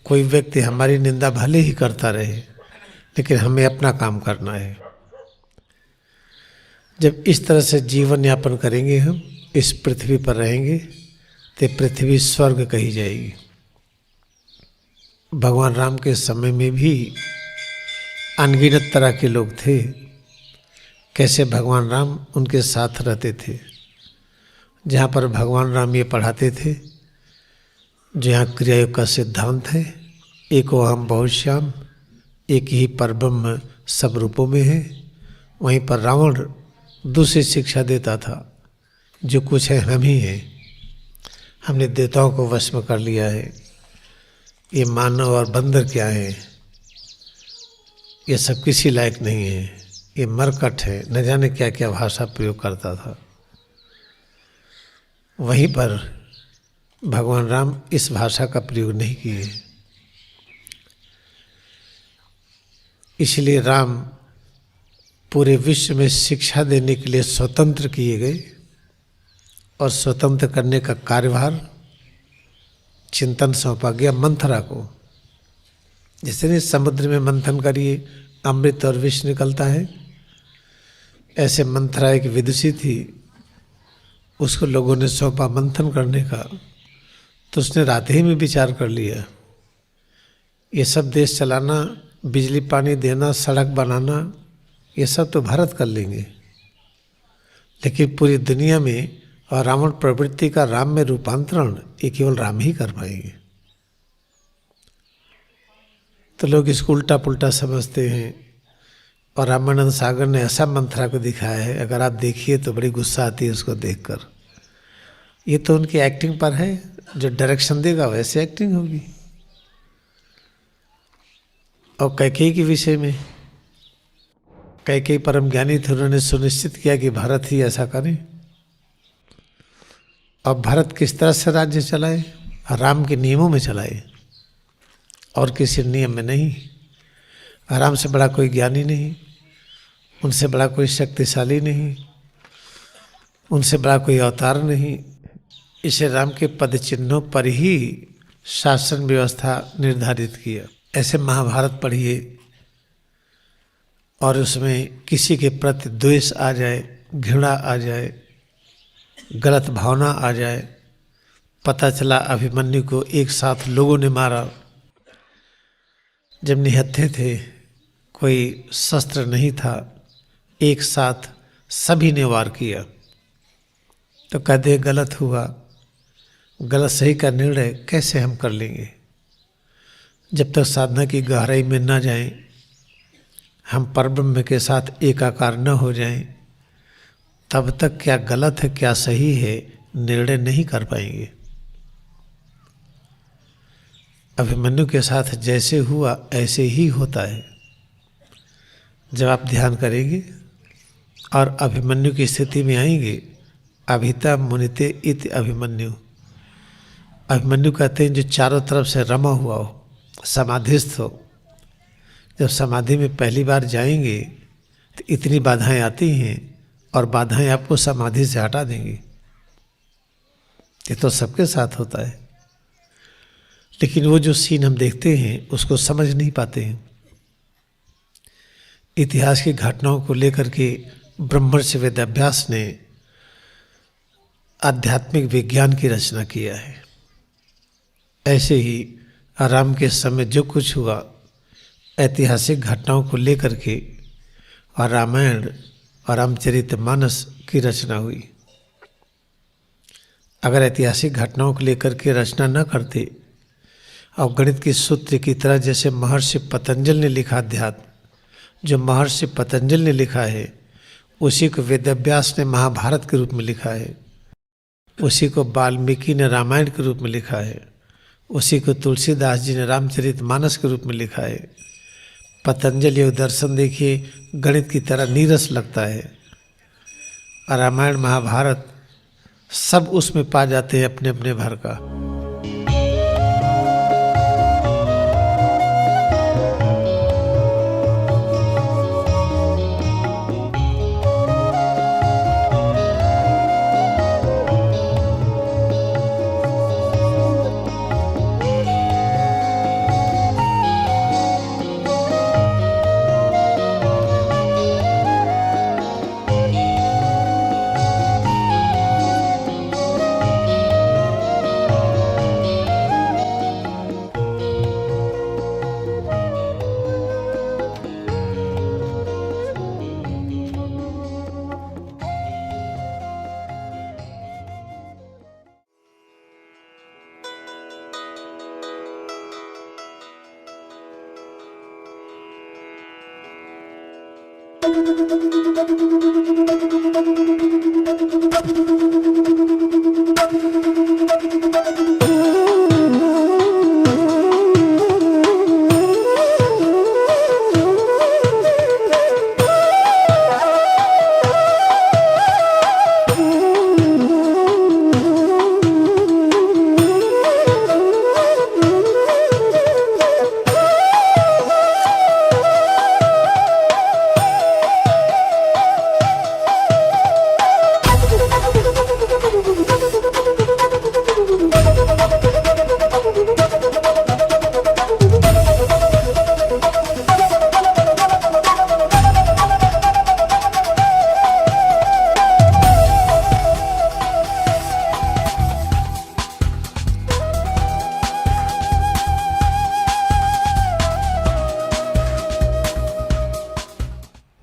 कोई व्यक्ति हमारी निंदा भले ही करता रहे, लेकिन हमें अपना काम करना है। जब इस तरह से जीवन यापन करेंगे, हम इस पृथ्वी पर रहेंगे, तो पृथ्वी स्वर्ग कही जाएगी। भगवान राम के समय में भी अनगिनत तरह के लोग थे। कैसे भगवान राम उनके साथ रहते थे। जहाँ पर भगवान राम ये पढ़ाते थे, जहाँ क्रियायोग का सिद्धांत है, एको अहम बहुश्याम, एक ही परब्रह्म सब रूपों में है, वहीं पर रावण दूसरी शिक्षा देता था, जो कुछ है हम ही हैं, हमने देवताओं को वश में कर लिया है, ये मानव और बंदर क्या है, ये सब किसी लायक नहीं है, ये मरकट है, न जाने क्या क्या भाषा प्रयोग करता था। वहीं पर भगवान राम इस भाषा का प्रयोग नहीं किए। इसलिए राम पूरे विश्व में शिक्षा देने के लिए स्वतंत्र किए गए और स्वतंत्र करने का कार्यभार चिंतन सौंपा गया मंथरा को। जैसे नहीं समुद्र में मंथन करिए अमृत और विष निकलता है, ऐसे मंथरा एक विदुषी थी, उसको लोगों ने सौंपा मंथन करने का, तो उसने रात ही में विचार कर लिया, ये सब देश चलाना, बिजली पानी देना, सड़क बनाना, ये सब तो भारत कर लेंगे, लेकिन पूरी दुनिया में और रावण प्रवृत्ति का राम में रूपांतरण ये केवल राम ही कर पाएंगे। तो लोग इसको उल्टा पुल्टा समझते हैं, और रामानंद सागर ने ऐसा मंथरा को दिखाया है, अगर आप देखिए तो बड़ी गुस्सा आती है उसको देखकर। ये तो उनकी एक्टिंग पर है, जो डायरेक्शन देगा वैसे एक्टिंग होगी। और कैकेयी के विषय में, कैकेयी परम ज्ञानी थे, उन्होंने सुनिश्चित किया कि भारत ही ऐसा करे। और भारत किस तरह से राज्य चलाए, राम के नियमों में चलाए और किसी नियम में नहीं। राम से बड़ा कोई ज्ञानी नहीं, उनसे बड़ा कोई शक्तिशाली नहीं, उनसे बड़ा कोई अवतार नहीं। इसे राम के पद चिन्हों पर ही शासन व्यवस्था निर्धारित किया। ऐसे महाभारत पढ़िए और उसमें किसी के प्रति द्वेष आ जाए, घृणा आ जाए, गलत भावना आ जाए। पता चला अभिमन्यु को एक साथ लोगों ने मारा, जब निहत्थे थे, कोई शस्त्र नहीं था, एक साथ सभी ने वार किया। तो कहते गलत हुआ, गलत सही का निर्णय कैसे हम कर लेंगे। जब तक साधना की गहराई में न जाएं, हम परब्रह्म के साथ एकाकार न हो जाएं, तब तक क्या गलत है क्या सही है निर्णय नहीं कर पाएंगे। अभिमन्यु के साथ जैसे हुआ ऐसे ही होता है। जब आप ध्यान करेंगे और अभिमन्यु की स्थिति में आएंगे, अभिता मुनिते इति अभिमन्यु। अभिमन्यु कहते हैं जो चारों तरफ से रमा हुआ हो, समाधिस्थ हो। जब समाधि में पहली बार जाएंगे तो इतनी बाधाएं आती हैं और बाधाएं आपको समाधि से हटा देंगी। ये तो सबके साथ होता है, लेकिन वो जो सीन हम देखते हैं उसको समझ नहीं पाते हैं। इतिहास की घटनाओं को लेकर के ब्रह्मर्षि वेदव्यास ने आध्यात्मिक विज्ञान की रचना किया है। ऐसे ही राम के समय जो कुछ हुआ ऐतिहासिक घटनाओं को लेकर के और रामायण और रामचरितमानस की रचना हुई। अगर ऐतिहासिक घटनाओं को लेकर के रचना न करते और गणित की सूत्र की तरह जैसे महर्षि पतंजल ने लिखा अध्यात्म, जो महर्षि पतंजल ने लिखा है उसी को वेदव्यास ने महाभारत के रूप में लिखा है, उसी को वाल्मीकि ने रामायण के रूप में लिखा है, उसी को तुलसीदास जी ने रामचरितमानस के रूप में लिखा है। पतंजल योग दर्शन देखिए गणित की तरह नीरस लगता है, और रामायण महाभारत सब उसमें पा जाते हैं अपने अपने भर का।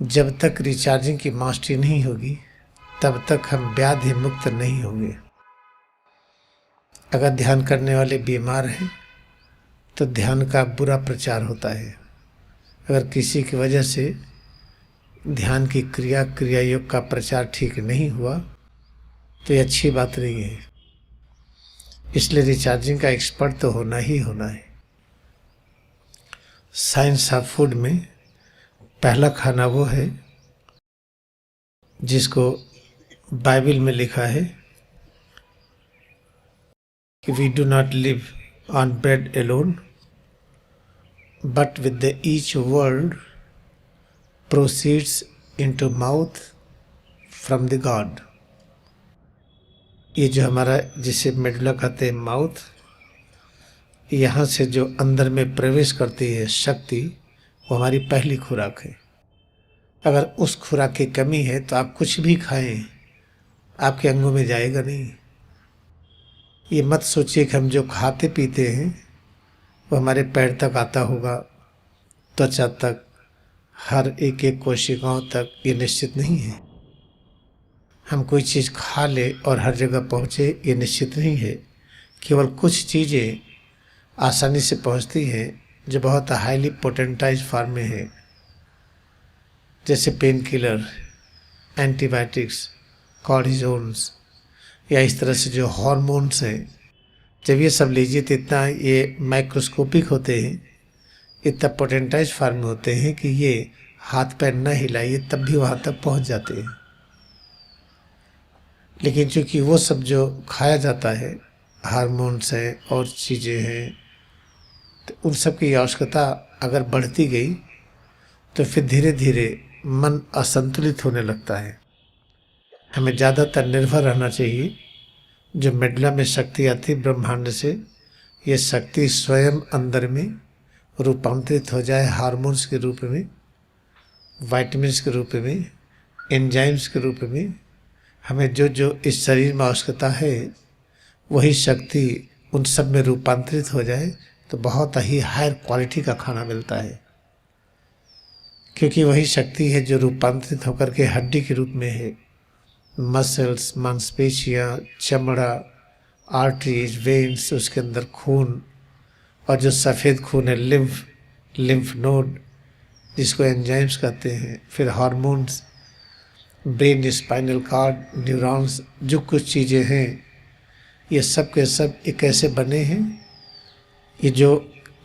जब तक रिचार्जिंग की मास्टरी नहीं होगी तब तक हम व्याधि मुक्त नहीं होंगे। अगर ध्यान करने वाले बीमार हैं तो ध्यान का बुरा प्रचार होता है। अगर किसी की वजह से ध्यान की क्रिया योग का प्रचार ठीक नहीं हुआ तो ये अच्छी बात नहीं है। इसलिए रिचार्जिंग का एक्सपर्ट तो होना ही होना है। साइंस ऑफ फूड में पहला खाना वो है जिसको बाइबल में लिखा है कि we do not live on bread alone but with the each word proceeds into mouth from the God. ये जो हमारा जिसे मेडुला कहते हैं माउथ, यहाँ से जो अंदर में प्रवेश करती है शक्ति, वो हमारी पहली खुराक है। अगर उस खुराक की कमी है तो आप कुछ भी खाएं, आपके अंगों में जाएगा नहीं। ये मत सोचिए कि हम जो खाते पीते हैं वो हमारे पैर तक आता होगा, त्वचा तक, हर एक एक कोशिकाओं तक, ये निश्चित नहीं है। हम कोई चीज़ खा ले और हर जगह पहुँचे, ये निश्चित नहीं है। केवल कुछ चीज़ें आसानी से पहुँचती हैं जो बहुत हाईली पोटेंटाइज फॉर्म में है, जैसे पेन किलर, एंटीबायोटिक्स, कॉर्टिसोन्स, या इस तरह से जो हार्मोन्स हैं। जब ये सब लीजिए तो इतना ये माइक्रोस्कोपिक होते हैं, इतना पोटेंटाइज फॉर्म में होते हैं कि ये हाथ पैर न हिलाइए तब भी वहाँ तक पहुँच जाते हैं। लेकिन चूँकि वो सब जो खाया जाता है, हार्मोन्स हैं और चीज़ें हैं, तो उन सब की आवश्यकता अगर बढ़ती गई तो फिर धीरे धीरे मन असंतुलित होने लगता है। हमें ज़्यादातर निर्भर रहना चाहिए। जो मेडुला में शक्ति आती ब्रह्मांड से, ये शक्ति स्वयं अंदर में रूपांतरित हो जाए हार्मोन्स के रूप में, वाइटामिन्स के रूप में, एंजाइम्स के रूप में। हमें जो जो इस शरीर में आवश्यकता है वही शक्ति उन सब में रूपांतरित हो जाए तो बहुत ही हायर क्वालिटी का खाना मिलता है। क्योंकि वही शक्ति है जो रूपांतरित होकर के हड्डी के रूप में है। मसल्स, मांसपेशियाँ, चमड़ा, आर्टरीज, वेन्स, उसके अंदर खून, और जो सफ़ेद खून है लिम्फ नोड जिसको एंजाइम्स कहते हैं, फिर hormones, brain, spinal cord, neurons, जो कुछ चीज़ें हैं ये सब के सब ये कैसे बने हैं। ये जो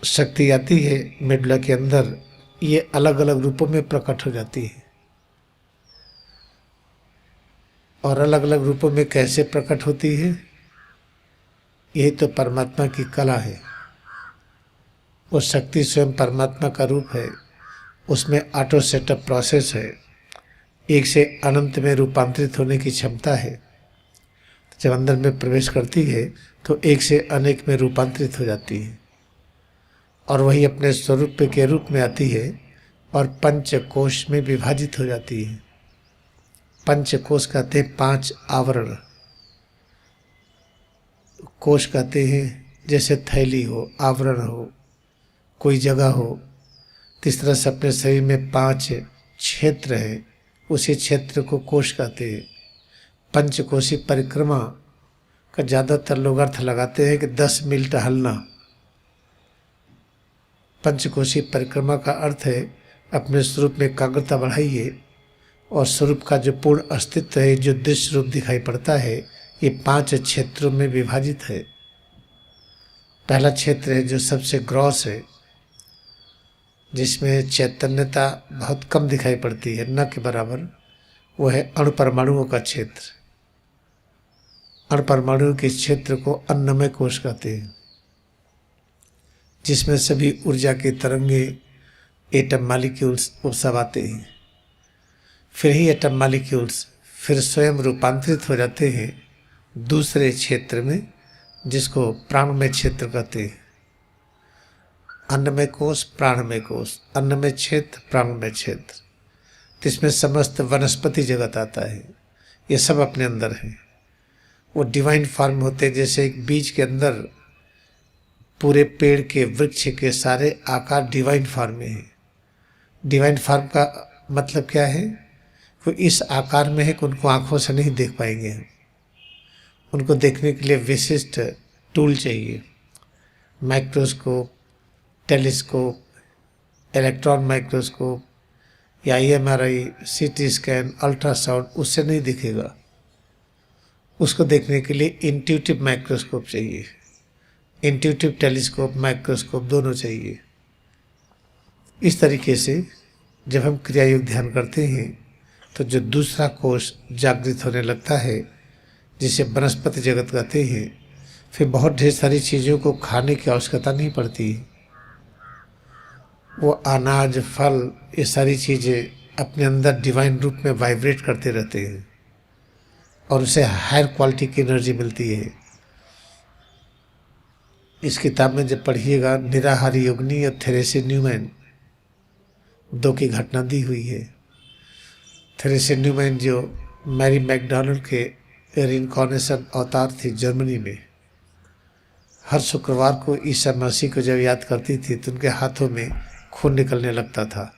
शक्ति आती है मेडुला के अंदर, ये अलग अलग रूपों में प्रकट हो जाती है। और अलग अलग रूपों में कैसे प्रकट होती है, यही तो परमात्मा की कला है। वो शक्ति स्वयं परमात्मा का रूप है। उसमें ऑटो सेटअप प्रोसेस है, एक से अनंत में रूपांतरित होने की क्षमता है। जब अंदर में प्रवेश करती है तो एक से अनेक में रूपांतरित हो जाती है और वही अपने स्वरूप के रूप में आती है और पंच कोश में विभाजित हो जाती है। पंच कोश कहते हैं 5 आवरण। कोश कहते हैं जैसे थैली हो, आवरण हो, कोई जगह हो। तो इस तरह से अपने शरीर में 5 क्षेत्र हैं, उसी क्षेत्र को कोश कहते हैं। पंचकोशी परिक्रमा का ज़्यादातर लोग अर्थ लगाते हैं कि 10 मील टहलना। पंचकोशी परिक्रमा का अर्थ है अपने स्वरूप में एकाग्रता बढ़ाइए और स्वरूप का जो पूर्ण अस्तित्व है, जो दृश्य रूप दिखाई पड़ता है, ये 5 क्षेत्रों में विभाजित है। पहला क्षेत्र है जो सबसे ग्रॉस है, जिसमें चैतन्यता बहुत कम दिखाई पड़ती है, न के बराबर, वो है अणु परमाणुओं का क्षेत्र। अणु परमाणु के क्षेत्र को अन्नमय कोश कहते हैं, जिसमें सभी ऊर्जा के तरंगे एटम मालिक्यूल्स उत्सव आते हैं। फिर ही एटम मालिक्यूल्स फिर स्वयं रूपांतरित हो जाते हैं दूसरे क्षेत्र में, जिसको प्राणमय क्षेत्र कहते हैं। अन्नमय कोश, प्राणमय कोश, अन्नमय क्षेत्र, प्राणमय क्षेत्र, जिसमें समस्त वनस्पति जगत आता है। ये सब अपने अंदर है। वो डिवाइन फॉर्म होते हैं, जैसे एक बीज के अंदर पूरे पेड़ के, वृक्ष के सारे आकार डिवाइन फॉर्म में है। डिवाइन फॉर्म का मतलब क्या है? वो इस आकार में है कि उनको आंखों से नहीं देख पाएंगे। उनको देखने के लिए विशिष्ट टूल चाहिए, माइक्रोस्कोप, टेलीस्कोप, इलेक्ट्रॉन माइक्रोस्कोप या EMRI, CT स्कैन, अल्ट्रासाउंड, उससे नहीं दिखेगा। उसको देखने के लिए इंट्यूटिव माइक्रोस्कोप चाहिए, इंट्यूटिव टेलीस्कोप, माइक्रोस्कोप दोनों चाहिए। इस तरीके से जब हम क्रिया योग ध्यान करते हैं तो जो दूसरा कोष जागृत होने लगता है, जिसे वनस्पति जगत कहते हैं, फिर बहुत ढेर सारी चीज़ों को खाने की आवश्यकता नहीं पड़ती। वो अनाज, फल, ये सारी चीज़ें अपने अंदर डिवाइन रूप में वाइब्रेट करते रहते हैं और उसे हायर क्वालिटी की एनर्जी मिलती है। इस किताब में जब पढ़िएगा, निराहारी योगिनी और थेरेसे न्यूमैन, 2 की घटना दी हुई है। थेरेसे न्यूमैन जो मैरी मैकडॉनल्ड के रिइंकार्नेशन अवतार थी जर्मनी में, हर शुक्रवार को ईसा मसीह को जब याद करती थी तो उनके हाथों में खून निकलने लगता था।